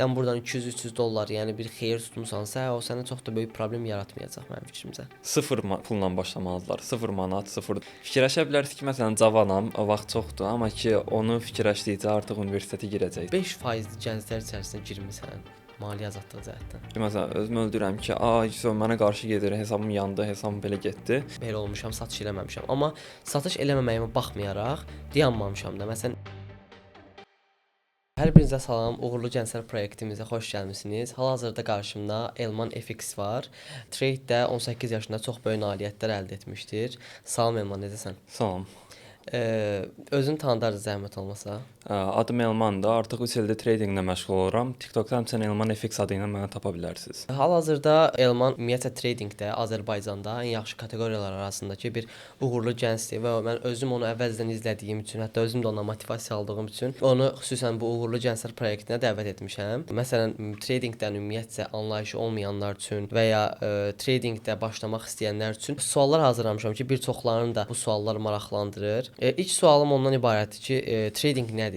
sən buradan 200-300 dollar, yəni bir xeyir tutmusansa, o sənə çox da böyük problem yaratmayacaq mənim fikrimcə. Sıfır pulla başlamalıdırlar. 0 manat, 0. Fikirləşə bilərsiniz ki, məsələn, cavanam, vaxt çoxdur, amma ki, onu fikirləşdikcə artıq universitetə girəcək. 5% gənclər içərisinə girmisən, maliyyə azadlığı cəhətdən. Məsələn, özümü öldürürəm ki, mənə qarşı gedir, hesabım yandı, hesabım belə getdi. Belə olmuşam, satış eləməmişəm. Amma satış eləməməyimə baxmayaraq dayanmamışam da. Məsələn, hər birinizə salam, Uğurlu Gənclər proyektimizə xoş gəlmisiniz. Hal-hazırda qarşımda Elman FX var. Trade-də 18 yaşında çox böyük nailiyyətlər əldə etmişdir. Salam Elman, necəsən? Salam. Özünü tanıdardı zəhmət olmasa. Adım Elmandır. Artıq 3 ildir tradinglə məşğul oluram. TikTokda həmçinin Elman FX adı ilə məni tapa bilərsiniz. Hal-hazırda Elman ümumiyyətlə tradingdə Azərbaycanda ən yaxşı kateqoriyalar arasındakı bir uğurlu gəncdir və mən özüm onu əvvəldən izlədiyim üçün, hətta özüm də ona motivasiya aldığım üçün onu xüsusən bu uğurlu gənclər proyektinə dəvət etmişəm. Məsələn, tradingdən ümumiyyətcə anlayışı olmayanlar üçün və ya tradingdə başlamaq istəyənlər üçün suallar hazırlamışam ki, bir çoxlarını da bu suallar maraqlandırır. İlk sualım ondan ibarətdir ki, trading nədir?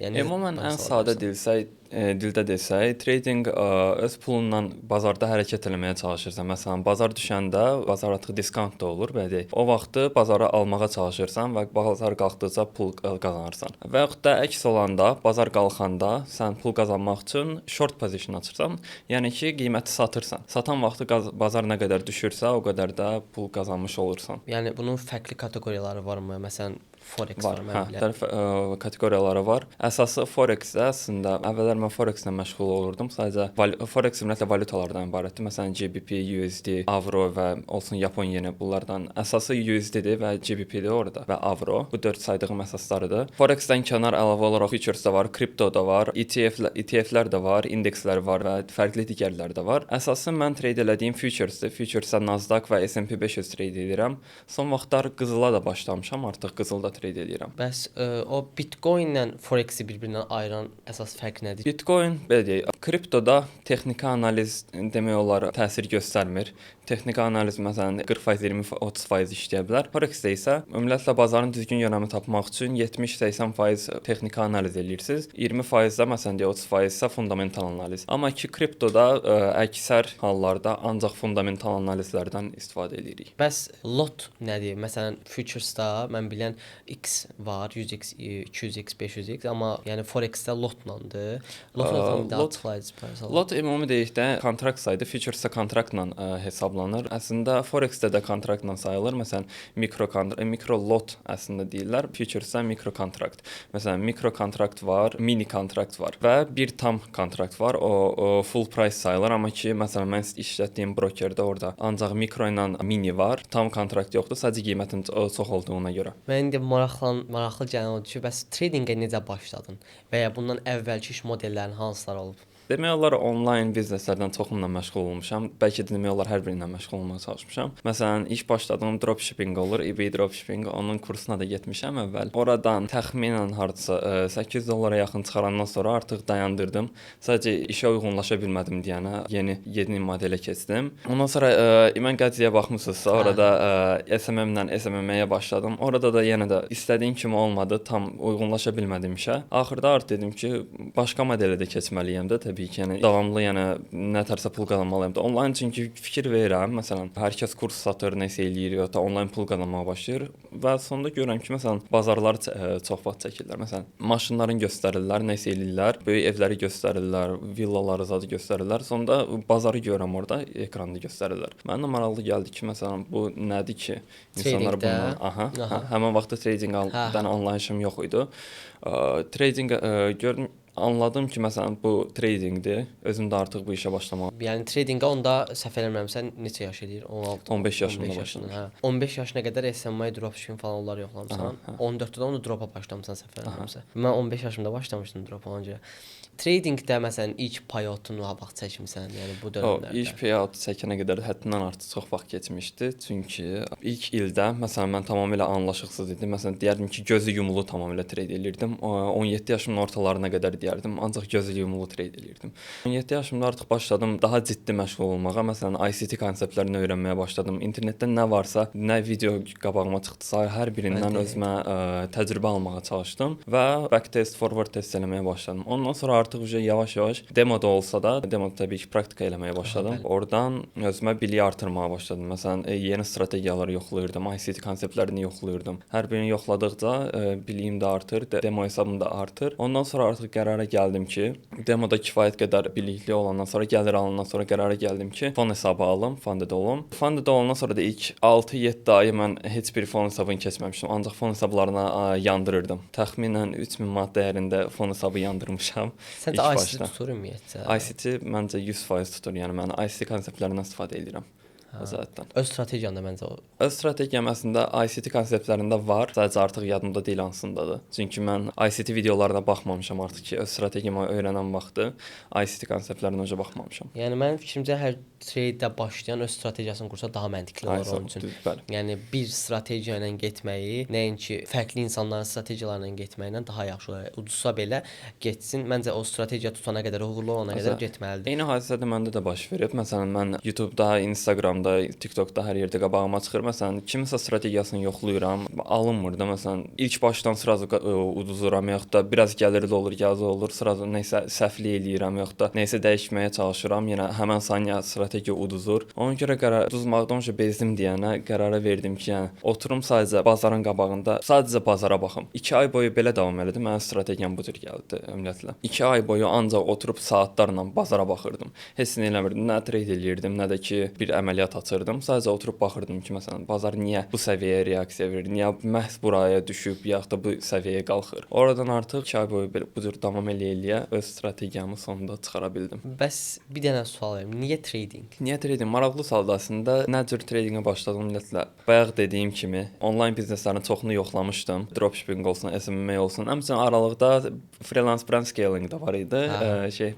Yəni Ümumən ən sadə dildə desək, trading öz pulunla bazarda hərəkət etməyə çalışırsan. Məsələn, bazar düşəndə bazar artıq diskountda olur, belə deyək. O vaxtı bazara almağa çalışırsan və bazar qalxdıqca pul qazanırsan. Və yaxud da əks olanda bazar qalxanda sən pul qazanmaq üçün short position açırsan, yəni ki, qiyməti satırsan. Satan vaxtı bazar nə qədər düşürsə, o qədər də pul qazanmış olursan. Yəni bunun fərqli kateqoriyaları varmı? Məsələn, Forex var, mən bilirəm. Kateqoriyaları var. Əsası Forex-də əslində əvvəllər mən Forex-lə məşğul olurdum. Sadəcə Forex ümumiyyətlə valyutalardan ibarətdir. Məsələn, GBP, USD, Avro və olsun Yapon yeni bunlardan. Əsası USD-dir və GBP-dir orada və Avro. Bu 4 saydığım əsaslarıdır. Forex-dən kənar əlavə olaraq futures da var, kripto da var, ETF-lər də var, indekslər var və fərqli digərlər də var. Əsası mən trade elədiyim futuresdir. Futuresdə Nasdaq və S&P 500 trade edirəm. Son vaxtlar qızıla da başlamışam. Artıq qızılda trade edirəm. Bəs o Bitcoin-lə Forex-i bir-birindən ayıran əsas fərq nədir? Bitcoin belə deyək, kriptoda texniki analiz demək olar təsir göstərmir. Texniki analiz məsələn 40%, 20%, 30% işləyə bilər. Forex-də isə ümumiyyətlə bazarın düzgün yönəmi tapmaq üçün 70-80% texniki analiz edirsiniz. 20% də məsələn 30% isə fundamental analiz. Amma ki kriptoda əksər hallarda ancaq fundamental analizlərdən istifadə edirik. Bəs lot nədir? Məsələn, futuresda mən bilən X var, 100x, 200x, 500x, amma yəni Forex-də lotlandır. Lot ümumi deyəkdə kontrakt saydı, futuresdə kontraktla hesablanır. Əslində Forex-də də kontraktla sayılır. Məsələn, mikro lot əslində deyirlər. Futuresdə mikro kontrakt. Məsələn, mikro kontrakt var, mini kontrakt var və bir tam kontrakt var. O full price sayılır, amma ki məsələn mən işlətdiyim brokerdə orada ancaq mikro ilə mini var. Tam kontrakt yoxdur, sadəcə qiymətin çox olduğuna görə. Mən indi maraqlı gələn odur ki, bəs tradingə necə başladın və ya bundan əvvəlki iş modellərin hansılar olub? Demək olar onlayn bizneslərdən çoxunla məşğul olmuşam. Bəlkə də demək olar hər biri ilə məşğul olmağa çalışmışam. Məsələn, ilk başladığım dropshipping olur, eBay dropshipping, onun kursuna da getmişəm əvvəl. Oradan təxminən hardasa $8 yaxın çıxarandan sonra artıq dayandırdım. Sadəcə işə uyğunlaşa bilmədim deyənə yeni modelə keçdim. Ondan sonra mən qəziyə baxmısınızsa, orada SMM-lə SMM-yə başladım. Orada da yenə də istədiyim kimi olmadı, tam uyğunlaşa bilmədim işə. Axırda artıq dedim ki, başqa modelə də keçməliyəm də təbii ki, yəni davamlı nə tərsə pul qazanmalıyam da. Onlayn çünki fikir verirəm. Məsələn, hər kəs kurs satır, nəsə eləyir, ya da onlayn pul qazanmağa başlayır və sonda görürəm ki, məsələn, bazarlar çox vaxt çəkirlər. Məsələn, maşınların göstərirlər, nəsə eləyirlər, böyük evləri göstərirlər, villaları zadı göstərirlər. Sonda bazarı görürəm orada, ekranda göstərirlər. Mənə də maraqlı gəldi ki, məsələn, bu nədir ki, insanlar bundan həmin vaxtda tradingdən anlayışım yox idi. Trading gördüm, anladım ki, məsələn, bu tradingdir. Özüm də artıq bu işə başlamalıyam. Yəni tradingə onda səhv eləmirəmsə neçə yaş edir? 15 yaşında başladım. 15 yaşına qədər SMA, dropshipping falan onlar yoxlamısan. 14-də onu dropa başlamısan səhv eləmirəmsə. Mən 15 yaşımda başlamışdım dropa ona görə. Tradingdə məsələn ilk payotunu vaxt çəkmisən, yəni bu dövrlərdə. İlk payout çəkənə qədər həddindən artıq çox vaxt keçmişdi. Çünki ilk ildə məsələn mən tamamilə anlaşıqsız idim. Məsələn deyərdim ki, gözü yumulu tamamilə trade elirdim. 17 yaşımın ortalarına qədər deyərdim, ancaq gözü yumulu trade elirdim. 17 yaşımda artıq başladım daha ciddi məşğul olmağa. Məsələn ICT konseptlərini öyrənməyə başladım. İnternetdə nə varsa, nə video qabağıma çıxdısa, hər birindən özümə təcrübə almağa çalışdım və backtest, forward test eləməyə başladım. Ondan sonra artıq artıq uje yavaş-yavaş demoda olsa da, demoda təbii ki, praktika eləməyə başladım. Bəli. Oradan özümə biliyi artırmağa başladım. Məsələn, yeni strategiyaları yoxlayırdım, ICT konseptlərini yoxlayırdım. Hər birini yoxladıqca biliyim də artır, demo hesabım da artır. Ondan sonra artıq qərara gəldim ki, demoda kifayət qədər bilikli olandan sonra, gəlir alandan sonra qərara gəldim ki, fon hesabı alım, funded olum. Funded olandan sonra da ilk 6-7 ayı mən heç bir fon hesabını keçməmişdim. Ancaq fon hesablarına yandırırdım. Təxminən 3000 manat dəyərində fon hesabı yandırmışam. Səncə ICT tutur ümumiyyətcə? ICT məncə 100% tutur. Yəni mən ICT konseptlərindən istifadə edirəm. Zaten. Öz strategiyan da məncə o. Öz strategiyam əslində ICT konseptlərində var, sadəcə artıq yadımda deyil hansındadır. Çünki mən ICT videolarına baxmamışam artıq ki, öz strategiyamı öyrənən vaxtı ICT konseptlərinə öncə baxmamışam. Yəni mənim fikrimcə hər trade-də başlayan öz strategiyasını qursa daha məntiqli olar onun üçün. Bəli. Yəni bir strategiya ilə getməyi, nəinki fərqli insanların strategiyalarla getməklə daha yaxşı olar. Udsa belə getsin. Məncə o strategiya tutana qədər, uğurlu olana qədər getməlidir. Eyni hadisə də məndə də baş verib. Məsələn, mən YouTube-da, Instagram-da, TikTok-da hər yerdə qabağıma çıxır. Məsələn, kiminsə strategiyasını yoxlayıram, alınmır da. Məsələn, ilk başdan sırazı uduzuram, yaxud da biraz gəlirli olur, yazı olur, sırazı nəsə səhvlik eləyirəm, yaxud da nəsə dəyişməyə çalışıram. Yenə həmin saniyə strategiya uduzur. Ona görə uduzmaqdan öncə bezdim deyənə qərara verdim ki, yəni oturum sadəcə bazarın qabağında, sadəcə bazara baxım. 2 ay boyu belə davam elədim. Mənim strategiyam bu cür gəldi ümumiyyətlə. 2 ay boyu ancaq oturub saatlarla bazara baxırdım. Heç nə eləmirdim. Nə trade eləyirdim, nə də ki bir əməliyyat açırdım. Sadəcə oturub baxırdım ki, məsələn, bazar niyə bu səviyyəyə reaksiya verir, niyə məhz buraya düşüb, yaxud da bu səviyyəyə qalxır. Oradan artıq 2 ay boyu bu cür davam eləyə öz strategiyamı sonunda çıxara bildim. Bəs bir dənə sual verim. Niyə trading? Niyə trading? Maraqlı sualdır əslində. Nə cür tradingə başladım ümumiyyətlə? Bayaq dediyim kimi, onlayn bizneslərin çoxunu yoxlamışdım. Dropshipping olsun, SMM olsun. Həmçinin aralıqda freelance brand scaling də var idi.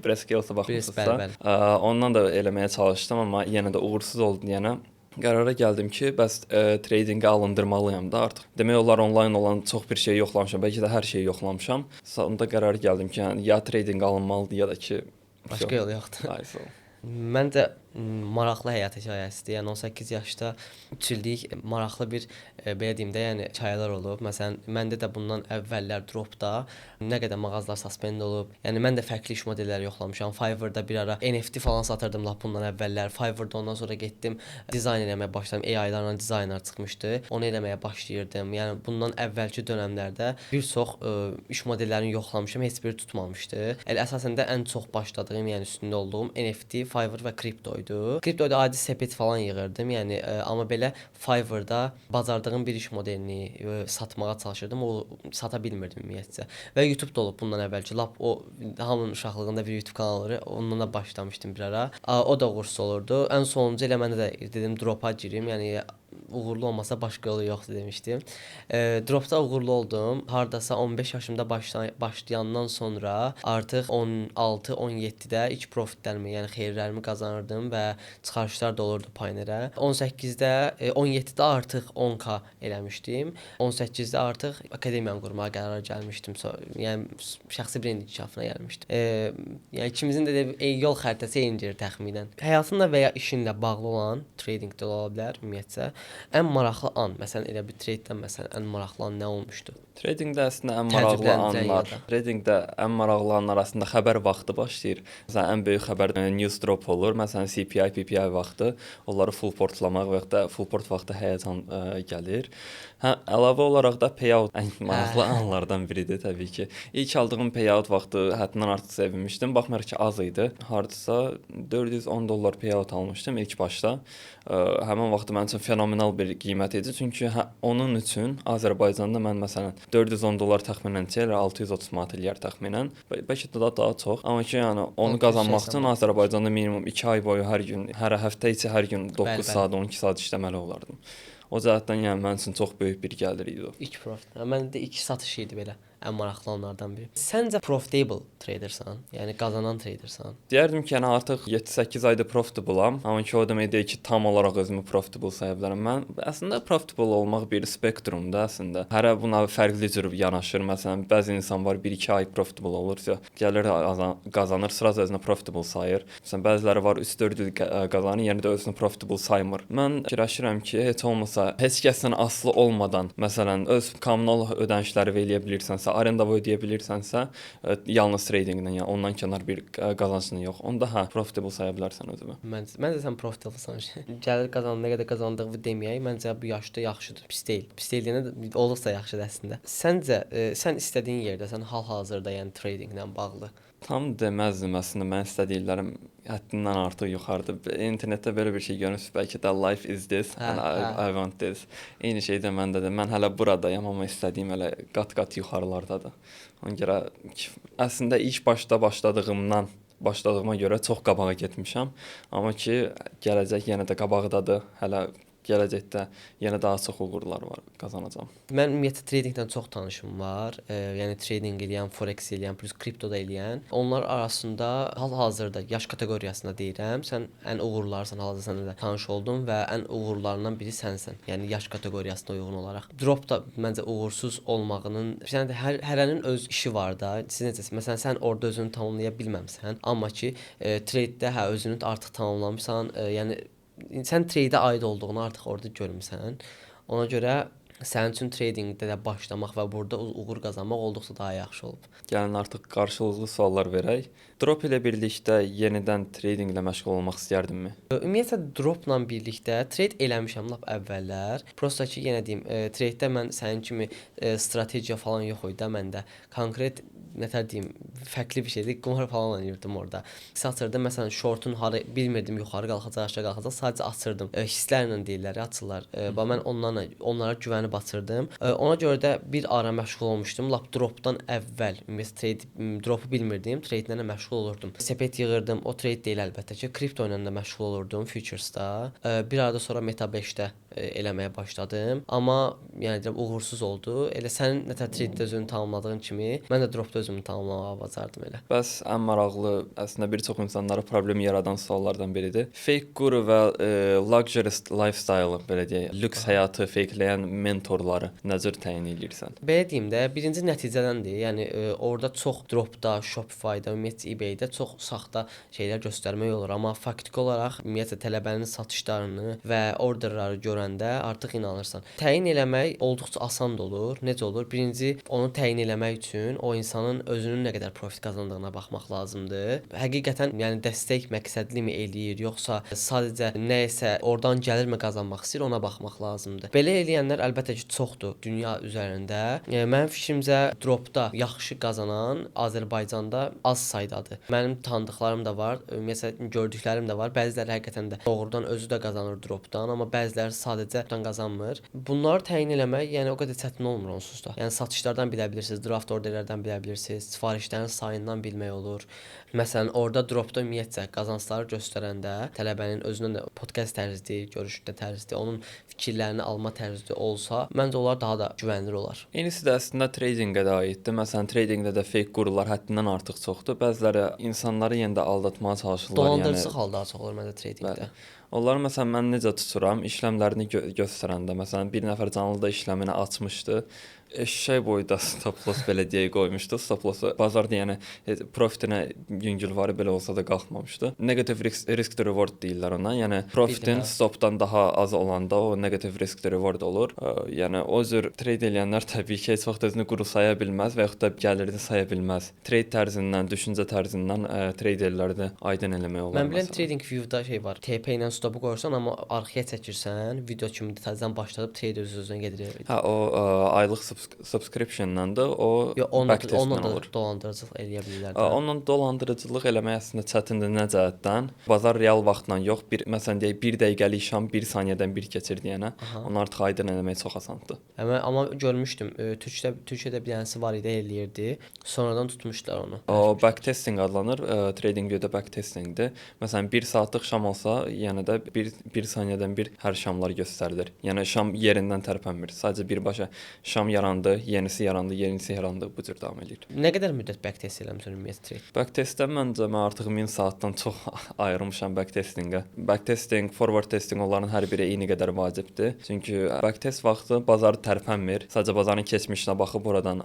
Brand scale-a baxmısınızsa. Ondan da eləməyə çalışdım, amma yenə də uğursuz oldu deyənə qərara gəldim ki, bəs tradingə alındırmalıyam da artıq. Demək olar onlayn olan çox bir şey yoxlamışam, bəlkə də hər şeyi yoxlamışam. Sonunda qərar gəldim ki, yəni ya trading alınmalıdır ya da ki başqa yol yoxdur. Ay sağ ol. Məncə maraqlı həyat hekayəsidir. Yəni 18 yaşda 3 illik maraqlı bir belə deyim də, yəni hekayələr olub. Məsələn, məndə də bundan əvvəllər dropda nə qədər mağazalar suspend olub. Yəni mən də fərqli iş modelləri yoxlamışam. Fiverr-da bir ara NFT falan satırdım lap bundan əvvəllər. Fiverr-da ondan sonra getdim dizayn eləməyə başladım. AI-larla dizayner çıxmışdı. Onu eləməyə başlayırdım. Yəni bundan əvvəlki dövrlərdə bir çox iş modellərini yoxlamışam, heç biri tutmamışdı. Elə əsasən də ən çox başladığım, yəni üstündə olduğum NFT, Fiverr və kripto idi. Kriptoda adi sepet falan yığırdım. Yəni amma belə Fiverr-da bacardığım bir iş modelini satmağa çalışırdım. O sata bilmirdim ümumiyyətcə. Və YouTube da olub bundan əvvəlki. Lap o hamının uşaqlığında bir YouTube kanalı var. Ondan da başlamışdım bir ara. O da uğursuz olurdu. Ən sonuncu elə məndə də dedim dropa girim. Yəni uğurlu olmasa başqa yolu yoxdur demişdim. Dropda uğurlu oldum. Hardasa 15 yaşımda başlayandan sonra artıq 16-17-də ilk profitlərimi, yəni xeyirlərimi qazanırdım və çıxarışlar da olurdu Pioneer-ə. 18-də, 17-də artıq 10k eləmişdim. 18-də artıq akademiyanı qurmağa qərara gəlmişdim. Yəni şəxsi brend inkişafına gəlmişdim. Yəni ikimizin də yol xəritəsi eynidir təxminən. Həyatınla və ya işinlə bağlı olan trading də ola bilər ümumiyyətcə. Ən maraqlı an, məsələn elə bir trade-dən məsələn ən maraqlı an nə olmuşdu? Tradingdə əslində ən maraqlı anlar, tradingdə ən maraqlı anlar əslində xəbər vaxtı başlayır. Məsələn, ən böyük xəbər news drop olur. Məsələn, CPI, PPI vaxtı, onları full portlamaq və ya da full port vaxtı həyəcan gəlir. Əlavə olaraq da payout ən maraqlı anlardan biridir təbii ki. İlk aldığım payout vaxtı həddindən artıq sevinmişdim. Baxmayaraq ki, az idi. Hardasa $410 payout almışdım ilk başda. Həmin vaxtı mənim üçün fenomenal bir qiymət idi. Çünki onun üçün Azərbaycanda mən məsələn $410 təxminən elə 630 manat eləyər təxminən. Bəlkə də daha çox. Amma ki, yəni onu qazanmaq üçün Azərbaycanda minimum 2 ay boyu hər gün, hər həftə içi hər gün 9 saat, 12 saat işləməli olardım. O cəhətdən yəni mənim üçün çox böyük bir gəlir idi o. İlk profit. Məndə ilk satış idi belə. Ən maraqlı onlardan biri. Səncə profitable tradersən? Yəni qazanan tradersən? Deyərdim ki, yəni artıq 7-8 ayda profitable-am, amma ki o demək deyil ki, tam olaraq özümü profitable saya bilərəm. Mən əslində profitable olmaq bir spektrumdur əslində. Hərə buna fərqli cür yanaşır. Məsələn, bəzi insan var 1-2 ay profitable olursa, gəlir qazanır, sıraz özünə profitable sayır. Məsələn, bəziləri var 3-4 il qazanır, yəni də özünü profitable saymır. Mən fikirləşirəm ki, heç olmasa heç kəsdən asılı olmadan, məsələn, öz kommunal ödənişləri eləyə bilirsənsə, məsələn arendava ödəyə bilirsənsə, yalnız tradingdən, yəni ondan kənar bir qazancın yox, onda hə, profitable saya bilərsən özünü. Məncə sən profitable gəlir qazandığın nə qədər qazandığını deməyək, məncə bu yaşda yaxşıdır, pis deyil. Pis deyilənə olduqca yaxşıdır əslində. Səncə sən istədiyin yerdə, sən hal-hazırda yəni tradinglə bağlı Tam deməzdim əslində, mən istədiklərim həddindən artıq yuxarıdır. İnternetdə belə bir şey görmüsünüz, bəlkə də life is this and I want this. Eyni şey də məndə də. Mən hələ buradayam, amma istədiyim hələ qat-qat yuxarılardadır. Ona görə əslində ilk başladığıma görə çox qabağa getmişəm, amma ki gələcək yenə də qabaqdadır. Hələ gələcəkdə yenə daha çox uğurlar var, qazanacağam. Mən ümumiyyətlə tradingdən çox tanışım var. Yəni trading edən, forex edən, plus kripto da edən. Onlar arasında hal-hazırda yaş kateqoriyasında deyirəm, sən ən uğurlularsan, hal-hazırda səninlə də tanış oldum və ən uğurlarından biri sənsən. Yəni yaş kateqoriyasına uyğun olaraq. Drop da məncə uğursuz olmağının, yəni hərənin öz işi var da. Siz necəsiz? Məsələn, sən orada özünü tamamlaya bilməmisən, amma ki trade-də hə özünü artıq tamamlamısan. Yəni sən trade-ə aid olduğunu artıq orada görmüsən. Ona görə sənin üçün tradingdə də başlamaq və burada uğur qazanmaq olduqca daha yaxşı olub. Gəlin artıq qarşılıqlı suallar verək. Drop ilə birlikdə yenidən tradinglə məşğul olmaq istərdinmi? Ümumiyyətlə dropla birlikdə trade eləmişəm lap əvvəllər. Prosta ki, yenə deyim, trade-də mən sənin kimi strategiya falan yox idi da məndə. Konkret nətər deyim, fərqli bir şeydir. Qumar falan oynayırdım orada. Satırdım, məsələn, shortun harı bilmirdim, yuxarı qalxacaq, aşağı qalxacaq, sadəcə açırdım. Hisslərlə deyirlər, açırlar. Mən onlara güvənib açırdım. Ona görə də bir ara məşğul olmuşdum. Lap dropdan əvvəl, ümumiyyətlə dropu bilmirdim, trade-lərlə məşğul olurdum. Sepet yığırdım, o trade deyil əlbəttə ki, kripto ilə də məşğul olurdum, futuresda. Bir arada sonra Meta 5-də eləməyə başladım. Amma yəni deyirəm uğursuz oldu. Elə sənin nətər trade-də özünü tamamladığın kimi, mən də dropda özümü tamamlamağa bacardım elə. Bəs ən maraqlı, əslində bir çox insanlara problem yaradan suallardan biridir. Fake guru və luxurious lifestyle, belə deyək, lüks həyatı fakeləyən mentorları nə cür təyin edirsən? Belə deyim də, birinci nəticədəndir. Yəni orada çox dropda, Shopify-da, ümumiyyətlə eBay-də çox saxta şeylər göstərmək olur, amma faktiki olaraq ümumiyyətlə tələbənin satışlarını və orderləri görəndə artıq inanırsan. Təyin eləmək olduqca asan da olur. Necə olur? Birinci onu təyin eləmək üçün o insanın özünün nə qədər profit qazandığına baxmaq lazımdır. Həqiqətən yəni dəstək məqsədlimi eləyir, yoxsa sadəcə nəsə oradan gəlirmi qazanmaq istəyir, ona baxmaq lazımdır. Belə eləyənlər əlbəttə ki, çoxdur dünya üzərində. Mənim fikrimcə dropda yaxşı qazanan Azərbaycanda az saydadır. Mənim tanıdıqlarım da var, məsələn gördüklərim də var. Bəziləri həqiqətən də doğrudan özü də qazanır dropdan, amma bəziləri sadəcə dropdan qazanmır. Bunları təyin eləmək yəni o qədər çətin olmur onsuz da. Yəni satışlardan bilə bilirsiniz, draft orderlərdən bilə bilirsiniz, sifarişlərin sayından bilmək olur. Məsələn, orada dropda ümumiyyətcə qazancları göstərəndə tələbənin özünün də podkast tərzi, görüşdə tərzi, onun fikirlərini alma tərzi olsa, məncə onlar daha da güvənilir olar. Eynisisi də əslində tradingə də aiddir. Məsələn, tradingdə də fake qurular həddindən artıq çoxdur. Bəziləri insanları yenə də aldatmağa çalışırlar. Dolandırıcılıq halda daha çox olur məncə tradingdə. Onlar məsələn mən necə tuturam, işləmlərini göstərəndə, məsələn bir nəfər canlıda işləmini açmışdı. Eşşək boyda stop loss belə deyə qoymuşdu. Stop loss bazarda yəni profitinə yüngül var belə olsa da qalxmamışdı. Negative risk to reward deyirlər ona. Yəni profitin stopdan daha az olanda o negative risk to reward olur. Yəni o cür trade eləyənlər təbii ki, heç vaxt özünü quru saya bilməz və yaxud da gəlirini saya bilməz. Trade tərzindən, düşüncə tərzindən traderləri aydın eləmək olar. Mən bilən trading view-da şey var. TP ilə stopu qoyursan, amma arxaya çəkirsən, video kimi detaldan başladıb trade öz-özünə gedir. Hə, o aylıq subscription-dan da o onunla olur. Dolandırıcılıq eləyə bilirlər. Onunla dolandırıcılıq eləmək əslində çətindir nə cəhətdən? Bazar real vaxtla yox, məsələn deyək 1 dəqiqəlik şam 1 saniyədən 1 keçir deyənə, onu artıq aydın eləmək çox asandır. Amma görmüşdüm, Türkiyədə bir dənəsi var idi, eləyirdi. Sonradan tutmuşlar onu. O backtesting adlanır, trading view-da backtestingdir. Məsələn 1 saatlıq şam olsa, yəni də 1 saniyədən 1 hər şamlar göstərilir. Yəni şam yerindən tərpənmir. Sadəcə birbaşa şam yarandı, yenisi yarandı, bu cür davam edir. Nə qədər müddət backtest eləmisən ümumiyyətlə? Backtestdən məncə mən artıq 1000 saatdan çox ayırmışam backtestingə. Backtesting, forward testing onların hər biri eyni qədər vacibdir. Çünki backtest vaxtı bazar tərpənmir. Sadəcə bazarın keçmişinə baxıb oradan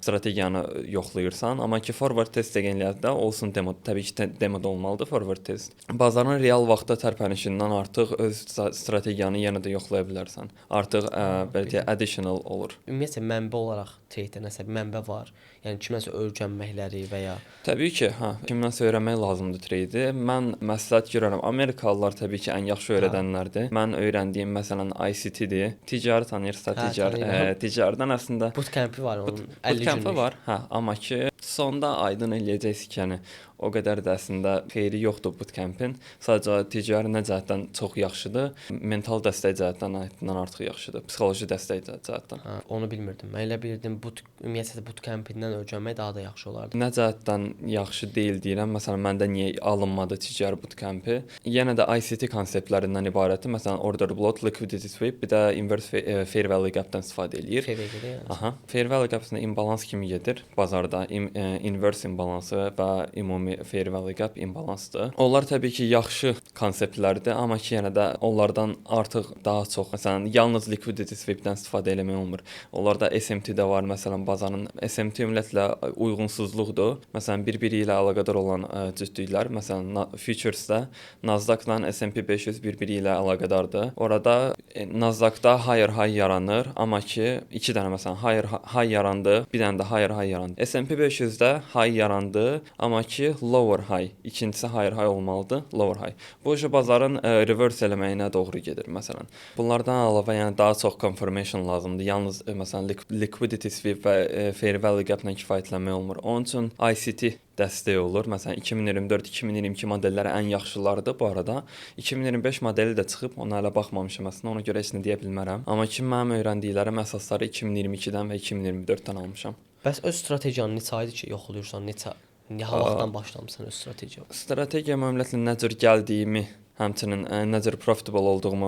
strategiyanı yoxlayırsan, amma ki forward test eləyəndə olsun demo, təbii ki demoda olmalıdır forward test. Bazarın real vaxtda tərpənişindən artıq öz strategiyanı yenə də yoxlaya bilərsən. Artıq belə additional olur. Ümumiyyətlə mənbə olaraq treydə nəsə bir mənbə var. Yəni kiməsə öyrənməkləri və ya Təbii ki, kimdənsə öyrənmək lazımdır treydi. Mən məsləhət görərəm. Amerikalılar təbii ki, ən yaxşı öyrədənlərdir. Mən öyrəndiyim məsələn ICT-dir. Ticarət tanıyırsa, tanıyıram. ticarətdən əslində bootcamp var onun 50 bootcamp günlük. var. Amma ki, sonda aydın eləyəcəksiniz ki, yəni o qədər də əslində xeyri yoxdur bootcampin. Sadəcə ticari cəhətdən çox yaxşıdır. Mental dəstək cəhətdən artıq yaxşıdır. Psixoloji dəstək cəhətdən. Onu bilmirdim. Mən elə bilirdim ümumiyyətlə bootcampindən öyrənmək daha da yaxşı olardı. Nə cəhətdən yaxşı deyil deyirəm. Məsələn, məndə niyə alınmadı ticari bootcampi? Yenə də ICT konseptlərindən ibarətdir. Məsələn, order block, liquidity sweep, bir də inverse fair value gapdan istifadə eləyir. Yəni. Fair value gapsında imbalans kimi gedir bazarda. Inverse imbalansı və ümumi fair value gap imbalansdır. Onlar təbii ki, yaxşı konseptlərdir, amma ki, yenə də onlardan artıq daha çox, məsələn, yalnız liquidity sweep-dən istifadə eləmək olmur. Onlarda SMT də var, məsələn, bazarın SMT ümumiyyətlə uyğunsuzluqdur. Məsələn, bir-biri ilə əlaqədar olan cütlüklər, məsələn, futuresdə Nasdaq-la S&P 500 bir-biri ilə əlaqədardır. Orada Nasdaq-da higher high yaranır, amma ki, 2 dənə məsələn higher high yarandı, bir dənə də higher high yarandı. S&P 500-də high yarandı, amma ki, lower high, ikincisi higher high olmalıdır, lower high. Bu bazarın reverse eləməyinə doğru gedir məsələn. Bunlardan əlavə yəni daha çox confirmation lazımdır. Yalnız məsələn liquidity sweep və fair value gap-la kifayətlənmək olmur. Onun üçün ICT dəstək olur. Məsələn 2024-2022 modelləri ən yaxşılarıdır bu arada. 2025 modeli də çıxıb, ona hələ baxmamışam əslində, ona görə heç nə deyə bilmərəm. Amma ki mənim öyrəndiklərim əsasları 2022-dən və 2024-dən almışam. Bəs öz strategiyanı neçə aydır ki, yoxlayırsan, neçə vaxtdan başlamısan öz strategiyaya? Strategiya ümumiyyətlə nə cür gəldiyimi, həmçinin nə cür profitable olduğumu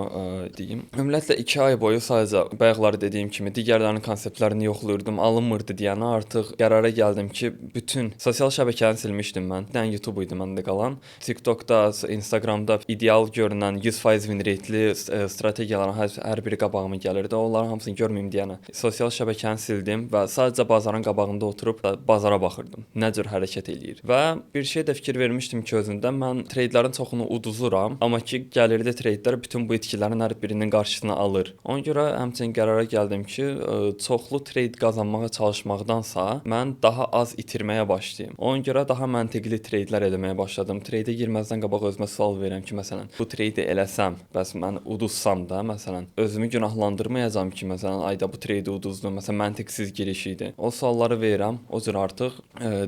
deyim. Ümumiyyətlə 2 ay boyu sadəcə bayaqlar dediyim kimi digərlərinin konseptlərini yoxlayırdım, alınmırdı deyənə artıq qərara gəldim ki, bütün sosial şəbəkəni silmişdim mən. Bir dənə YouTube idi məndə qalan. TikTokda, Instagramda ideal görünən 100% win rate-li strategiyaların hər biri qabağıma gəlirdi. Onların hamısını görməyim deyənə sosial şəbəkəni sildim və sadəcə bazarın qabağında oturub bazara baxırdım. Nə cür hərəkət eləyir. Və bir şey də fikir vermişdim ki, özümdə mən treylərin çoxunu uduzuram. Amma ki, gəlirdə treylər bütün bu itkilərin hər birinin qarşısını alır. Ona görə həmçinin qərara gəldim ki, çoxlu treyд qazanmağa çalışmaqdansa, mən daha az itirməyə başlayım. Ona görə daha məntiqli treydlər eləməyə başladım. Treydə girməzdən qabaq özümə sual verirəm ki, məsələn, bu treydi eləsəm, bəs mən uduzsam da, məsələn, özümü günahlandırmayacağam ki, məsələn, ayda bu treydi uduzdum, məsələn, məntiqsiz giriş idi. O sualları verirəm, o cür artıq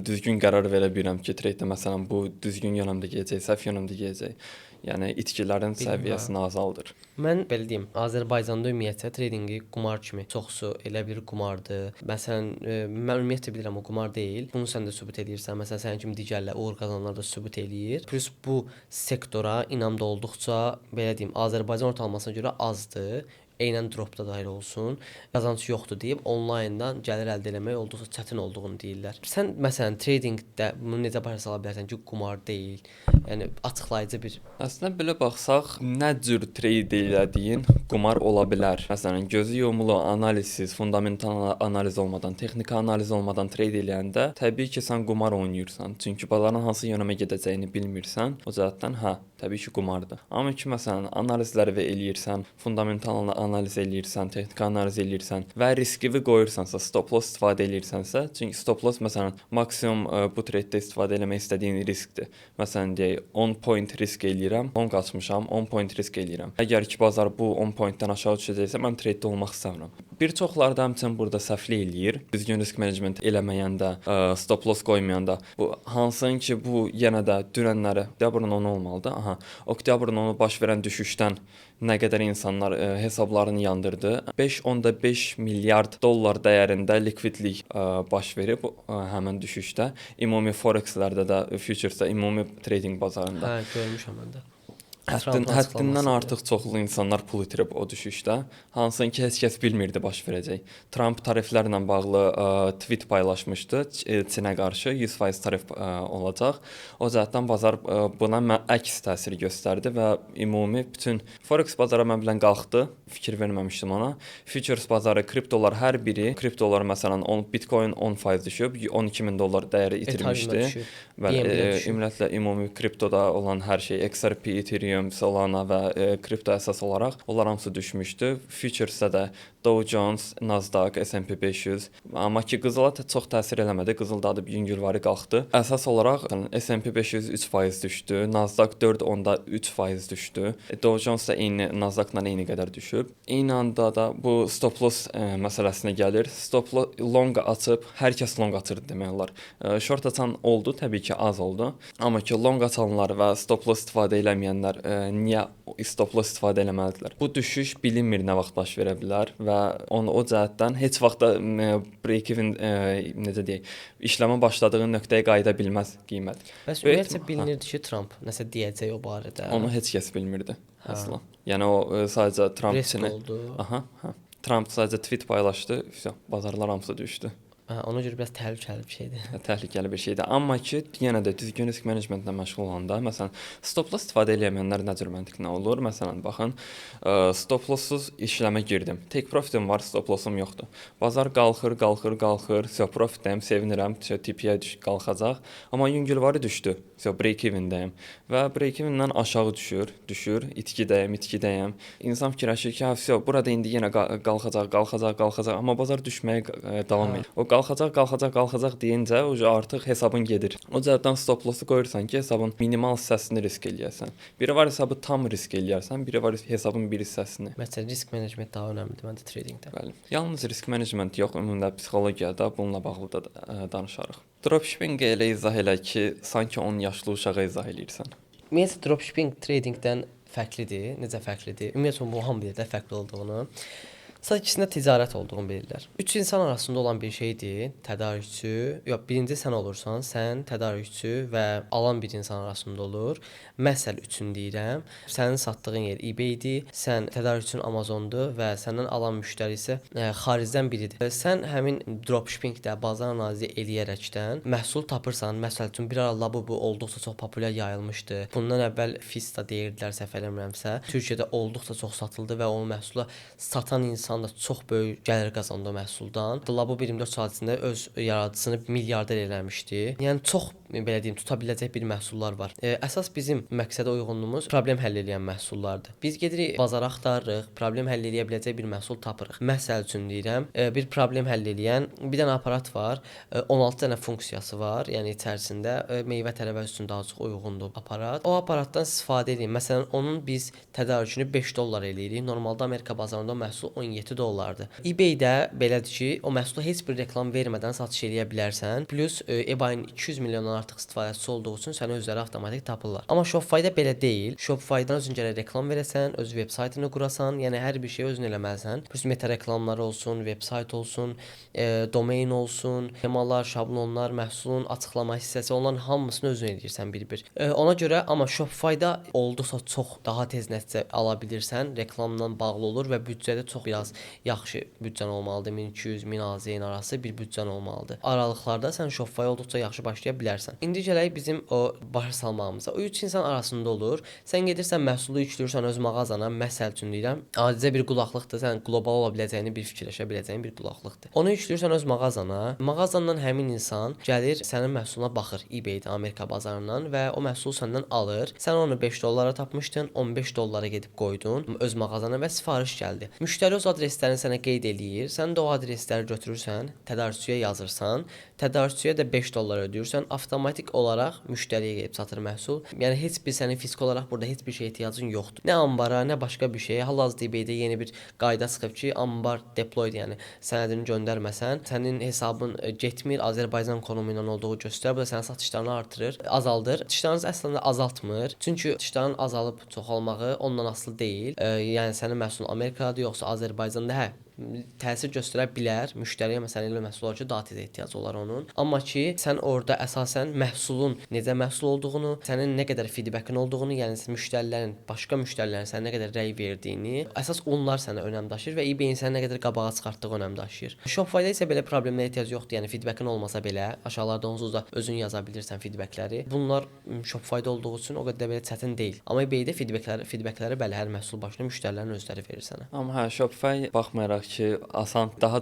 düzgün qərar verə bilirəm ki, treydə məsələn bu düzgün yönəmdə gedəcək, səhv yönəmdə gedəcək. Yəni itkilərin səviyyəsini azaldır. Mən belə deyim, Azərbaycanda ümumiyyətlə tradinqi qumar kimi çoxsu elə bir qumardır. Məsələn, mən ümumiyyətlə bilirəm o qumar deyil. Bunu sən də sübut edirsən. Məsələn, sənin kimi digərlər uğur qazananlar da sübut eləyir. Plus bu sektora inamda olduqca belə deyim, Azərbaycan ortalamasına görə azdır. Eynən dropda da elə olsun, qazanc yoxdur deyib onlayndan gəlir əldə etmək olduqca çətin olduğunu deyirlər. Sən məsələn tradingdə bunu necə başa sala bilərsən ki, qumar deyil? Yəni açıqlayıcı bir. Əslində belə baxsaq, nə cür trade elədiyin qumar ola bilər. Məsələn, gözü yumulu, analizsiz, fundamental analiz olmadan, texniki analiz olmadan trade eləyəndə təbii ki, sən qumar oynayırsan. Çünki bazarın hansı yönəmə gedəcəyini bilmirsən. O cəhətdən təbii ki, qumardır. Amma ki, məsələn, analizləri eləyirsən, fundamental analiz eləyirsən, texniki analiz eləyirsən və riskini qoyursansa, stop loss istifadə eləyirsənsə, çünki stop loss məsələn maksimum bu trade-də istifadə etmək istədiyin riskdir. Məsələn deyək 10 point risk eləyirəm, 10 qaçmışam, 10 point risk eləyirəm. Əgər ki bazar bu 10 pointdən aşağı düşəcəksə, mən trade-də olmaq istəmirəm. Bir çoxları da həmçinin burada səhvlik eləyir. Düzgün risk menecment eləməyəndə, stop loss qoymayanda, bu hansın ki bu yenə də dünənləri oktyabrın 10-u olmalıdır. Oktyabrın 10-u baş verən düşüşdən nə qədər insanlar hesablarını yandırdı. 5.5 milyard dollar dəyərində likvidlik baş verib həmin düşüşdə. Ümumi forex-lərdə də, futuresdə, ümumi trading bazarında. Görmüşəm mən də. Həddindən artıq çoxlu insanlar pul itirib o düşüşdə. Hansın ki, heç kəs bilmirdi baş verəcək. Trump tariflərlə bağlı tweet paylaşmışdı. Çinə qarşı 100% tarif olacaq. O cəhətdən bazar buna əks təsir göstərdi və ümumi bütün forex bazarı mən bilən qalxdı. Fikir verməmişdim ona. Futures bazarı, kriptolar hər biri, kriptolar məsələn Bitcoin 10% düşüb, 12.000 dollar dəyəri itirmişdi. Və ümumiyyətlə ümumi kriptoda olan hər şey XRP, Ethereum Ethereum, Solana və kripto əsas olaraq onlar hamısı düşmüşdü. Futuresdə də Dow Jones, Nasdaq, S&P 500, amma ki qızıla çox təsir eləmədi. Qızıl da yüngülvari qalxdı. Əsas olaraq S&P 500 3% düşdü, Nasdaq 4.3% düşdü. Dow Jones da eyni Nasdaqla eyni qədər düşüb. Eyni anda da bu stop loss məsələsinə gəlir. Stop loss long açıb hər kəs long açır demək olar. Short açan oldu, təbii ki, az oldu. Amma ki long açanlar və stop loss istifadə eləməyənlər niyə stop loss istifadə eləməlidirlər? Bu düşüş bilinmir nə vaxt baş verə bilər və o cəhətdən heç vaxt da break even necə deyək, işləmə başladığı nöqtəyə qayıda bilməz qiymət. Bəs ümumiyyətlə bilinirdi ki, Trump nəsə deyəcək o barədə. Onu heç kəs bilmirdi əsla. Yəni o sadəcə Trump üçün oldu. Trump sadəcə tweet paylaşdı, bazarlar hamısı düşdü. Ona görə biraz təhlükəli bir şeydir. Təhlükəli bir şeydir. Amma ki, yenə də düzgün risk menecmentlə məşğul olanda, məsələn, stop loss istifadə etməyənlər nə cür məntiqlə olur? Məsələn, baxın, stop lossuz işləmə girdim. Take profitim var, stop lossum yoxdur. Bazar qalxır, profitdəyim, sevinirəm, tipiyə qalxacaq. Amma yüngülvari düşdü. Break evendəyim və break evendən aşağı düşür, itkidəyəm. İnsan fikirləşir ki, burada indi yenə qalxacaq, amma bazar düşməyə davam edir. O qalxacaq deyincə artıq hesabın gedir. O cəhətdən stop lossu qoyursan ki, hesabın minimal hissəsini risk eləyəsən. Biri var hesabı tam risk eləyərsən, biri var hesabın bir hissəsini. Məsələn, risk menecment daha önəmlidir məncə tradingdə. Bəli. Yalnız risk menecment yox, ümumiyyətlə psixologiyada bununla bağlı da danışarıq. Dropshipping elə izah elə ki, sanki 10 yaşlı uşağa izah eləyirsən. Ümumiyyətlə dropshipping tradingdən fərqlidir. Necə fərqlidir? Ümumiyyətlə bu hamı bilir də fərqli olduğunu. Sadəcə ikisində ticarət olduğunu bilirlər. Üç insan arasında olan bir şeydir. Tədarükçü, birinci sən olursan, sən tədarükçü və alan bir insan arasında olur. Məsəl üçün deyirəm, sənin satdığın yer eBay-dir, sən tədarükçün Amazondur və səndən alan müştəri isə xaricdən biridir. Sən həmin dropshippingdə bazar analizi eləyərəkdən məhsul tapırsan. Məsəl üçün bir ara Labubu olduqca çox populyar yayılmışdı. Bundan əvvəl Fista deyirdilər səhv eləmirəmsə. Türkiyədə olduqca çox satıldı və o məhsulu satan insan da çox böyük gəlir qazandı o məhsuldan. Labubu 24 saat içində öz yaradıcısını milyarder eləmişdi. Yəni çox belə deyim, tuta biləcək bir məhsullar var. Əsas bizim məqsədə uyğunluğumuz problem həll edən məhsullardır. Biz gedirik bazara axtarırıq, problem həll edə biləcək bir məhsul tapırıq. Məsəl üçün deyirəm, bir problem həll edən bir dənə aparat var, 16 dənə funksiyası var, yəni içərisində meyvə tərəvəz üçün daha çox uyğundur aparat. O aparatdan istifadə edin. Məsələn, onun biz tədarükünü $5 eləyirik. Normalda Amerika bazarında o məhsul $17. eBay-də belədir ki, o məhsulu heç bir reklam vermədən satış edə bilərsən. Plus eBay-ın 200 milyondan artıq istifadəçisi olduğu üçün səni özləri avtomatik tapırlar. Amma Shopify-da belə deyil. Shopify-dan özün gərək reklam verəsən, öz veb saytını qurasan, yəni hər bir şeyi özün eləməlisən. Plus meta reklamları olsun, veb sayt olsun, domain olsun, temalar, şablonlar, məhsulun açıqlama hissəsi, onların hamısını özün edirsən bir-bir. Ona görə amma Shopify-da olduqca çox daha tez nəticə ala bilirsən, reklamla bağlı olur və büdcədə çox biraz yaxşı büdcən olmalıdır. 1200-1000 AZ arası bir büdcən olmalıdır. Aralıqlarda sən Shopify olduqca yaxşı başlaya bilərsən. İndi gələk bizim o başa salmağımıza. O üç insan arasında olur. Sən gedirsən məhsulu yükləyirsən öz mağazana, məsəl üçün deyirəm, adicə bir qulaqlıqdır, sən qlobal ola biləcəyini bir fikirləşə biləcəyin bir qulaqlıqdır. Onu yükləyirsən öz mağazana. Mağazandan həmin insan gəlir sənin məhsuluna baxır eBay-də, Amerika bazarından və o məhsulu səndən alır. Sən onu $5 tapmışdın, $15 gedib qoydun öz mağazana və sifariş gəldi. Müştəri öz adreslərini sənə qeyd eləyir. Sən də o adresləri götürürsən, tədarükçüyə yazırsan, tədarükçüyə də $5 ödəyirsən, avtomatik olaraq müştəriyə gedib çatır məhsul. Yəni heç bir sənin fiziki olaraq burada heç bir şeyə ehtiyacın yoxdur. Nə ambara, nə başqa bir şeyə. Hal-hazırda eBay-də yeni bir qayda çıxıb ki, ambar deployed, yəni sənədini göndərməsən, sənin hesabın getmir, Azərbaycan konumu ilə olduğu göstərir. Bu da sənin satışlarını artırır, azaldır. Satışlarınızı əslində azaltmır. Çünki satışların azalıb çoxalmağı ondan asılı deyil. Yəni sənin məhsulun Amerikadadır yoxsa Azərbaycanda, təsir göstərə bilər. Müştəriyə məsələn elə məhsul var ki, daha tez ehtiyacı olar onun. Amma ki, sən orada əsasən məhsulun necə məhsul olduğunu, sənin nə qədər feedbackin olduğunu, yəni müştərilərin, başqa müştərilərin sənə nə qədər rəy verdiyini, əsas onlar sənə önəm daşıyır və eBay-in səni nə qədər qabağa çıxartdığı önəm daşıyır. Shopify-da isə belə problemlərə ehtiyac yoxdur. Yəni feedbackin olmasa belə, aşağılarda onsuz da özün yaza bilirsən feedbackləri. Bunlar Shopify-da olduğu üçün o qədər belə çətin deyil. Amma eBay-də feedbackləri bəli hər məhsul başına müştərilərin özləri verir sənə. Amma Shopify baxmayaraq deyək ki, asan, daha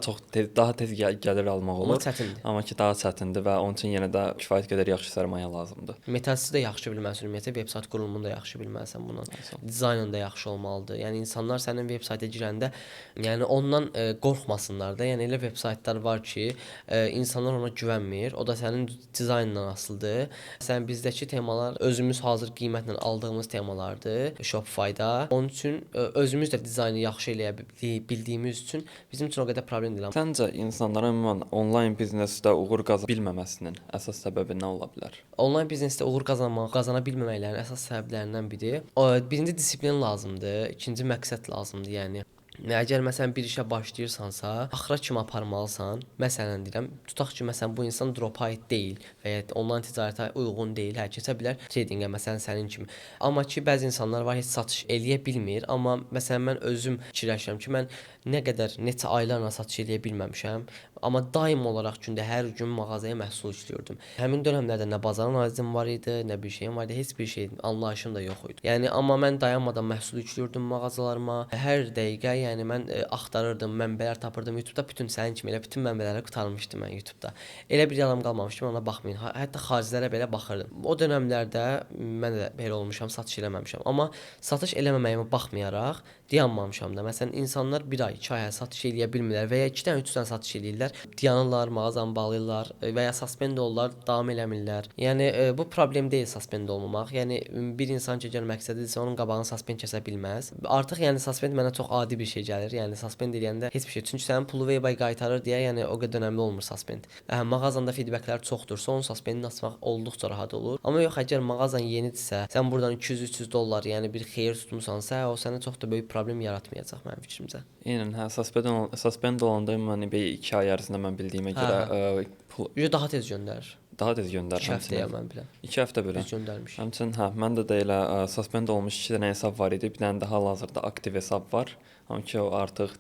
tez gəlir almaq Amma olur. çətindir. Amma ki daha çətindir və onun üçün yenə də kifayət qədər yaxşı sərmayə lazımdır. Metodisi də yaxşı bilməlisən, ümumiyyətlə veb-sayt qurulumunu da yaxşı bilməlisən bunun. Dizaynın da yaxşı olmalıdır. Yəni insanlar sənin veb-sayta girəndə, yəni ondan qorxmasınlar da. Yəni elə veb-saytlar var ki, insanlar ona güvənmir. O da sənin dizaynından asılıdır. Sən bizdəki temalar özümüz hazır qiymətlə aldığımız temalardır Shopify-da. Onun üçün özümüz də dizaynı yaxşı eləyə bildiyimiz üçün bizim üçün o qədər problem deyil. Səncə insanların ümumən onlayn biznesdə uğur qazana bilməməsinin əsas səbəbi nə ola bilər? Onlayn biznesdə uğur qazana bilməməklərin əsas səbəblərindən biri birinci disiplin lazımdır, ikinci məqsəd lazımdır. Yəni əgər məsələn bir işə başlayırsansa, axıra kimi aparmalısan. Məsələn deyirəm, tutaq ki, məsələn bu insan dropa aid deyil və ya onlayn ticarətə uyğun deyil. Hə, keçə bilər tradingə məsələn sənin kimi. Amma ki, bəzi insanlar var, heç satış eləyə bilmir. Amma məsələn mən özüm fikirləşirəm ki, mən nə qədər neçə aylarla satış eləyə bilməmişəm. Amma daim olaraq gündə hər gün mağazaya məhsul yüklüyürdüm. Həmin dövrlərdə nə bazar analizim var idi, nə bir şeyim var idi, heç bir şey anlayışım da yox idi. Yəni amma mən dayanmadan məhsul yüklüyürdüm mağazalarıma. Hər dəqiqə yəni mən axtarırdım, mənbələr tapırdım. YouTube-da bütün sənin kimi elə bütün mənbələri qurtarmışdım mən YouTube-da. Elə bir yalan qalmamışdı, ona baxmayın. Hətta xaricilərə belə baxırdım. O dövrlərdə mən də belə olmuşam, satış eləməmişəm. Amma satış eləməməyimə baxmayaraq dayanmamışam da. Məsələn, insanlar 1 ay, 2 ay satış eləyə bilmirlər və ya 2 dənə, 3 dənə satış eləyirlər. Dayanırlar, mağazanı bağlayırlar və ya suspend olurlar, davam eləmirlər. Yəni bu problem deyil suspend olmamaq. Yəni bir insan ki, əgər məqsədidirsə onun qabağını suspend kəsə bilməz. Artıq yəni suspend mənə çox adi bir şey gəlir. Yəni suspend edəndə heç bir şey. Çünki sənin pulu way by qaytarır deyə, yəni o qədər önəmli olmur suspend. Mağazanda feedbacklər çoxdursa, onun suspendini açmaq olduqca rahat olur. Amma yox, əgər mağazan yenidirsə, sən buradan 200-300 dollar, yəni bir xeyir tutmusansa, o sənə çox da böyük problem yaratmayacaq mənim fikrimcə. Eynən, hə, suspend olanda mən 2 ay ərzində mən bildiyimə görə Daha tez göndərir. Daha tez göndərir. 2 həftəyə mən biləm. 2 həftə belə. Biz göndərmişik. Həmçinin hə, məndə də elə suspend olmuş 2 dənə hesab var idi. Bir dənə də hal-hazırda aktiv hesab var. Amma ki o artıq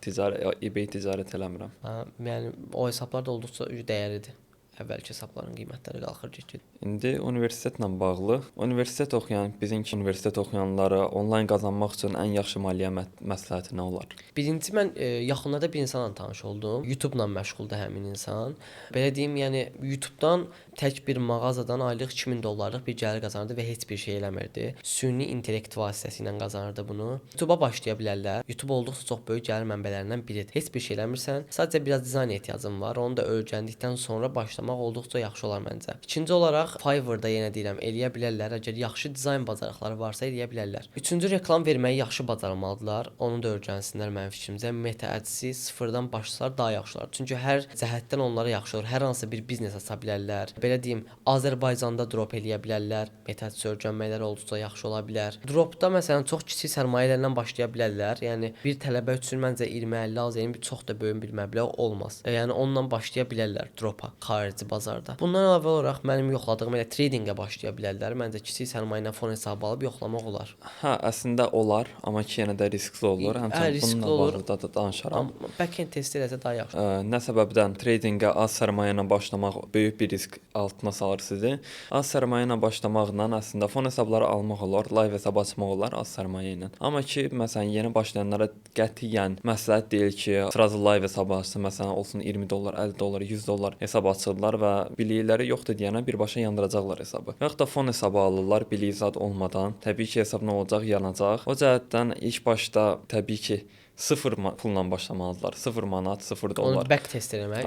eBay ticarət eləmirəm. Hə, yəni o hesablar da olduqca dəyərlidir. Əvvəlki hesabların qiymətləri qalxır get-gedə. İndi universitetlə bağlı, universitet oxuyan, bizimki universitet oxuyanlara onlayn qazanmaq üçün ən yaxşı maliyyə məsləhəti nə olar? Birinci mən yaxınlarda bir insanla tanış oldum. YouTube-la məşğuldur həmin insan. Belə deyim, yəni YouTube-dan tək bir mağazadan aylıq 2000 dollarlıq bir gəlir qazanırdı və heç bir şey eləmirdi. Süni intellekt vasitəsilə qazanırdı bunu. YouTube-a başlaya bilərlər. YouTube olduqca çox böyük gəlir mənbələrindən biridir. Heç bir şey eləmirsən, sadəcə biraz dizayn ehtiyacın var. Onu da öyrəndikdən sonra başlamaq olduqca yaxşı olar məncə. İkinci olaraq Fiverr-da yenə deyirəm, eləyə bilərlər. Əgər yaxşı dizayn bacarıqları varsa eləyə bilərlər. Üçüncü reklam verməyi yaxşı bacarmalıdırlar. Onu da öyrənsinlər mənim fikrimcə. Meta ads-i sıfırdan başlasalar daha yaxşı olar. Çünki hər cəhətdən onlara yaxşı olur. Hər hansı bir biznes aça bilərlər. Belə deyim, Azərbaycanda drop eləyə bilərlər. Meta ads öyrənmələri olduqca yaxşı ola bilər. Dropda məsələn çox kiçik sərmayələrlə başlaya bilərlər. Yəni bir tələbə üçün məncə 20-50 az, yəni çox da böyük bir məbləğ olmaz. Yəni onunla başlaya bilərlər dropa xarici bazarda. Bundan əlavə olaraq mənim yoxladığım elə tradingə başlaya bilərlər. Məncə kiçik sərmayə ilə fon hesabı alıb yoxlamaq olar. Hə, əslində olar, amma ki yenə də riskli olur. Həmçinin bununla bağlı da danışaram. Amma back-end test eləsə daha yaxşı. Nə səbəbdən tradingə az sərmayə ilə başlamaq böyük bir risk altına salır sizi. Az sərmayə ilə başlamaqla əslində fon hesabları almaq olar, live hesab açmaq olar az sərmayə ilə. Amma ki məsələn yeni başlayanlara qətiyyən məsləhət deyil ki, sırası live hesab açsın, məsələn olsun 20 dollar, 50 dollar, 100 dollar hesab açırlar və bilikləri yoxdur deyənə birbaşa yandıracaqlar hesabı. Yaxud da fon hesabı alırlar bilik zad olmadan. Təbii ki hesab nə olacaq, yanacaq. O cəhətdən ilk başda təbii ki 0 pulla başlamalıdırlar. 0 manat, 0 dollar. Onu back test eləmək.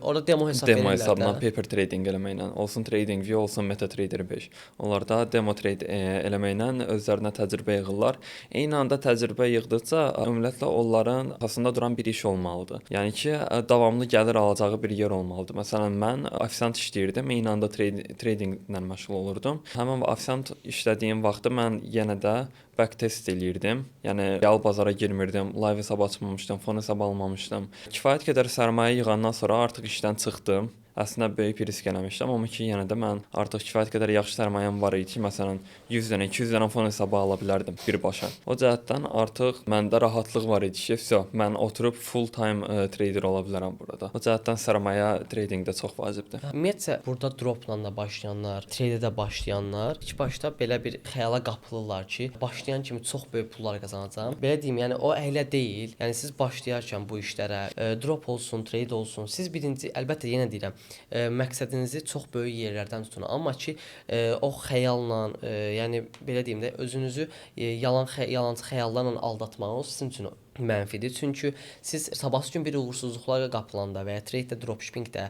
Orada demo hesab verirlər. Demo hesabla paper trading eləməklə, olsun TradingView, olsun MetaTrader 5. Onlarda demo trade eləməklə özlərinə təcrübə yığırlar. Eyni anda təcrübə yığdıqca ümumiyyətlə onların arxasında duran bir iş olmalıdır. Yəni ki, davamlı gəlir alacağı bir yer olmalıdır. Məsələn, mən ofisiant işləyirdim, eyni anda tradinglə məşğul olurdum. Həmin ofisiant işlədiyim vaxtda mən yenə də back test eləyirdim. Yəni real bazara girmirdim, live hesab açmamışdım, fon hesab almamışdım. Kifayət qədər sərmayə yığandan sonra artıq işdən çıxdım. əslində böyük bir risk eləmişdim, amma ki, yenə də mən artıq kifayət qədər yaxşı sərmayəm var idi ki, məsələn, 100 dənə, 200 dənə fon hesabı ala bilərdim birbaşa. O cəhətdən artıq məndə rahatlıq var idi ki, mən oturub full time trader ola bilərəm burada. O cəhətdən sərmayə tradingdə çox vacibdir. Ümumiyyətcə burada dropla da başlayanlar, tradedə başlayanlar ilk başda belə bir xəyala qapılırlar ki, başlayan kimi çox böyük pullar qazanacağam. Belə deyim, yəni o əhlə deyil. Yəni siz başlayarkən bu işlərə, drop olsun, trade olsun, siz birinci əlbəttə yenə deyirəm, məqsədinizi çox böyük yerlərdən tutun. Amma ki, o xəyalla, yəni belə deyim də özünüzü yalançı xəyallarla aldatmağınız sizin üçün mənfidir. Çünki siz sabahsı gün bir uğursuzluqlara qapılanda və ya trade-də, dropshipping-də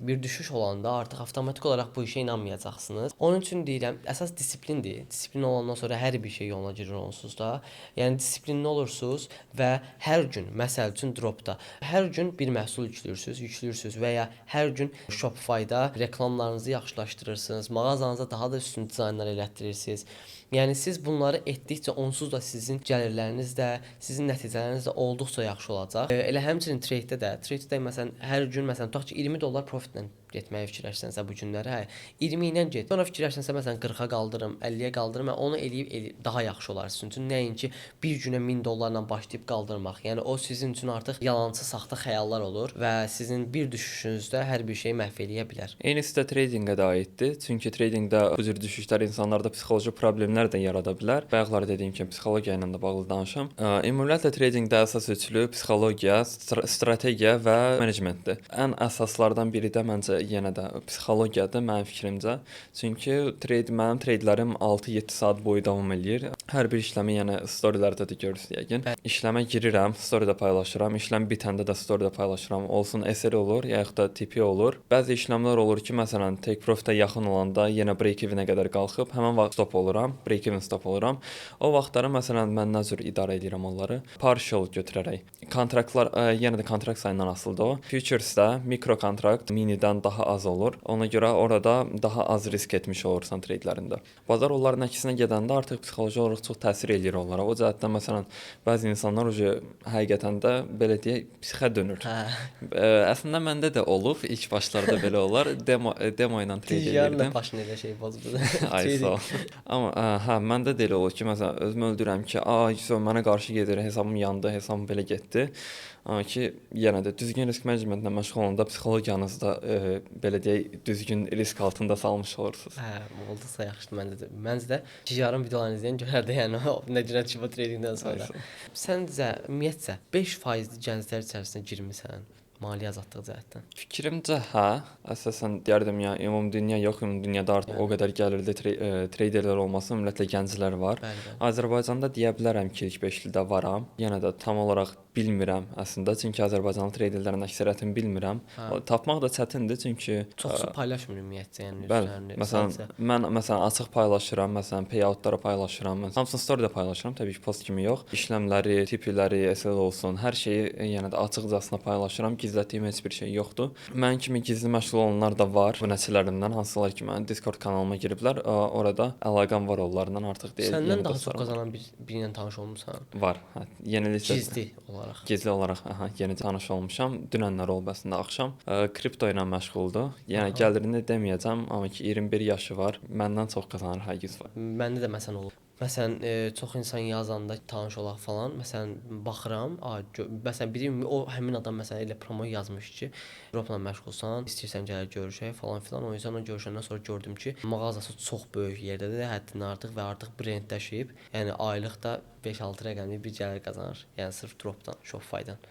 bir düşüş olanda artıq avtomatik olaraq bu işə inanmayacaqsınız. Onun üçün deyirəm, əsas disiplindir. Disiplin olandan sonra hər bir şey yoluna girir onsuz da. Yəni disiplinli olursunuz və hər gün, məsəl üçün dropda, hər gün bir məhsul yüklürsüz və ya hər gün Shopify-da reklamlarınızı yaxşılaşdırırsınız, mağazanıza daha da üstün dizaynlar elətdirirsiniz. Yəni siz bunları etdikcə onsuz da sizin gəlirləriniz də, sizin nəticələriniz də olduqca yaxşı olacaq. Elə həmçinin trade-də məsələn hər gün məsələn tutaq ki $20 profitlə getməyi fikirləşsənsə bu günləri, 20 ilə get. Sonra fikirləşsənsə məsələn 40-a qaldırım, 50-yə qaldırım, onu eləyib daha yaxşı olar sizin üçün. Nəinki bir günə $1000 başlayıb qaldırmaq. Yəni o sizin üçün artıq yalançı, saxta xəyallar olur və sizin bir düşüşünüzdə hər bir şeyi məhv eləyə bilər. Eynisi də tradingə də aiddir. Çünki tradingdə bu cür düşüşlər insanlarda psixoloji problemlər də yarada bilər. Bayaqlar dediyim kimi psixologiya ilə də bağlı danışım. Ümumiyyətlə tradingdə əsas üçlü psixologiya, strategiya və menecmentdir. Ən əsaslardan biri də məncə yenə də psixologiyadır mənim fikrimcə. Çünki mənim treylərim 6-7 saat boyu davam eləyir. Hər bir işləmi yəni storylərdə də görürsüz yəqin. İşləmə girirəm, storydə paylaşıram. İşləm bitəndə də storydə paylaşıram. Olsun SL olur, yaxud da TP olur. Bəzi işləmlər olur ki, məsələn, take profitə yaxın olanda yenə break even-ə qədər qalxıb, həmin vaxt stop oluram, break even stop oluram. O vaxtları məsələn mən nə cür idarə edirəm onları? Partial götürərək. Kontraktlar yenə də kontrakt sayından asılıdır o. Futuresdə mikro kontrakt minidən daha az olur. Ona görə orada daha az risk etmiş olursan treylərində. Bazar onların əksinə gedəndə artıq psixoloji olaraq çox təsir eləyir onlara. O cəhətdən məsələn bəzi insanlar həqiqətən də belə deyək psixə dönür. Əslində məndə də olub, ilk başlarda belə olar. Demo ilə trade edirdim. Başını elə şey bozdu. Ay sağ ol. Amma məndə də elə olur ki, məsələn özümü öldürürəm ki, mənə qarşı gedir, hesabım yandı, hesabım belə getdi. Amma ki, yenə də düzgün risk menecmentlə məşğul olanda psixologiyanızı da belə deyək, düzgün risk altında salmış olursunuz. Olduqca yaxşıdır məncə də. Yarım videolarını izləyən görərdə, yəni nə görə ki, bu tradingdən sonra. Səncə ümumiyyətcə 5% gənclər içərisinə girmisən? Maliyyə azadlığı cəhətdən. Fikrimcə əsasən deyərdim ya, ümumdünya yox, ümumdünyada artıq o qədər gəlirli treyderlər olması, ümumiyyətlə gənclər var. Azərbaycanda deyə bilərəm ki, ilk 5-lidə varam. Yenə də tam olaraq bilmirəm əslində, çünki Azərbaycanlı treyderlərin əksəriyyətini bilmirəm. Tapmaq da çətindir, çünki çoxsu paylaşmır ümumiyyətcə, yəni üzərində. Məsələn, mən açıq paylaşıram, məsələn, payoutları paylaşıram. Hamısını storydə paylaşıram, təbii ki, post kimi yox. İşləmləri, tipləri, SL olsun, hər şeyi yenə də açıqcasına paylaşıram. Gizlətdiyim heç bir şey yoxdur. Mən kimi gizli məşğul olanlar da var. Bu nəticələrimdən hansılar ki, mənim Discord kanalıma giriblər. Orada əlaqəm var onlarla artıq deyil. Səndən daha çox qazanan biri ilə tanış olmusan? Var. Yeniliklə gizli olaraq. Gizli olaraq, yeni tanış olmuşam. Dünənlər olub əslində axşam. Kripto ilə məşğuldur. Yəni gəlirini deməyəcəm, amma ki 21 yaşı var. Məndən çox qazanır, həqiqət var. Məndə də məsələn olub. Məsələn, çox insan yazanda tanış olaq falan, məsələn, baxıram, məsələn, həmin adam məsələn elə promo yazmış ki, dropla məşğulsan, istəyirsən gəl görüşək falan filan. O yüzden görüşəndən sonra gördüm ki, mağazası çox böyük yerdədir, həddindən artıq və artıq brendləşib. Yəni aylıqda 5-6 rəqəmli bir gəlir qazanır. Yəni sırf dropdan, Shopify-dan.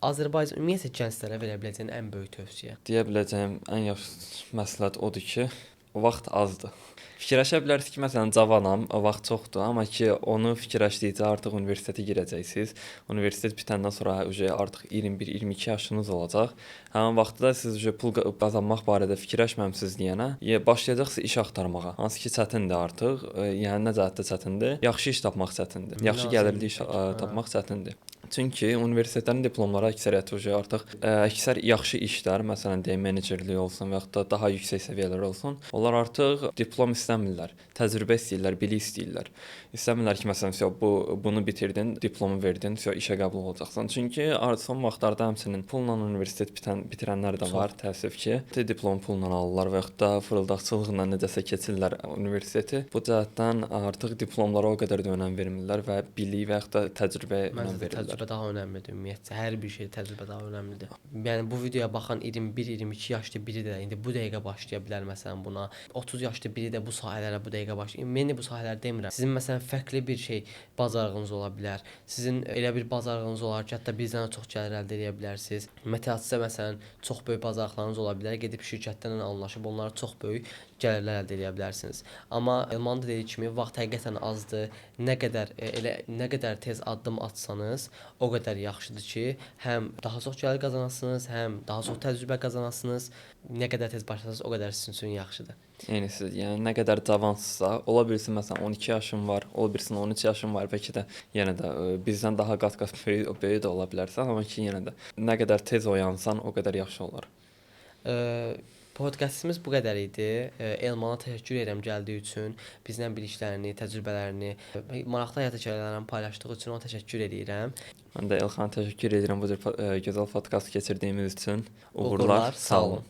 Azərbaycan ümumiyyətlə gənclərə verə biləcəyin ən böyük tövsiyə. Deyə biləcəyim ən yaxşı məsləhət odur ki, vaxt azdır. Fikirləşə bilərsiniz ki, məsələn, cavanam, vaxt çoxdur, amma ki, onu fikirləşdikcə artıq universitetə girəcəksiniz. Universitet bitəndən sonra artıq 21-22 yaşınız olacaq. Həmin vaxtda siz pul qazanmaq barədə fikirləşməmisiniz deyənə, başlayacaqsınız iş axtarmağa. Hansı ki, çətindir artıq. Yəni nə cəhətdə çətindir? Yaxşı iş tapmaq çətindir. Yaxşı gəlirli iş tapmaq çətindir. Çünki universitetlərin diplomları əksəriyyəti artıq əksər yaxşı işlər, məsələn, menecerlik olsun və ya da daha yüksək səviyyələr olsun, onlar artıq diplom diplom istəmirlər. Təcrübə istəyirlər, bilik istəyirlər. İstəmirlər ki, məsələn, bunu bitirdin, diplomu verdin, işə qəbul olacaqsan. Çünki son vaxtlarda həmçinin pulla universitet bitirənlər də var, təəssüf ki. Diplom pulla alırlar və yaxud da fırıldaqçılıqla necəsə keçirlər universiteti. Bu cəhətdən artıq diplomlara o qədər də önəm vermirlər və bilik və yaxud da təcrübəyə önəm verirlər. Təcrübə daha önəmlidir ümumiyyətlə. Hər bir şey təcrübə daha önəmlidir. Yəni bu videoya baxan 21-22 yaşlı biri də indi bu dəqiqə başlaya bilər məsələn buna. 30 yaşlı biri də bu sahələrə bu dəqiqə başlayır. Mən bu sahələr demirəm. Sizin məsələn fərqli bir bacarığınız ola bilər. Sizin elə bir bacarığınız olar ki, hətta bizdən də çox gəlir əldə edə bilərsiniz. Motivasiya məsələn çox böyük bacarıqlarınız ola bilər. Gedib şirkətlərlə anlaşıb onlara çox böyük gəlirlər əldə edə bilərsiniz. Amma Elman dediyi kimi vaxt həqiqətən azdır. Nə qədər tez addım atsanız, o qədər yaxşıdır ki, həm daha çox gəlir qazanasınız, həm daha çox təcrübə qazanasınız. Nə qədər tez başlasanız, o qədər sizin üçün yaxşıdır. Eynisiz, yəni nə qədər cavansızsa, ola bilsin məsələn 12 yaşın var, ola bilsin 13 yaşın var, bəlkə də yenə də bizdən daha qat-qat böyük də ola bilərsən, amma ki yenə də nə qədər tez oyansan, o qədər yaxşı olar. Podkastımız bu qədər idi. Elmana təşəkkür edirəm gəldiyi üçün, bizlə biliklərini, təcrübələrini, maraqlı həyat hekayələrini paylaşdığı üçün ona təşəkkür edirəm. Mən də Elxana təşəkkür edirəm bu cür gözəl podkast keçirdiyimiz üçün. Uğurlar, sağ olun.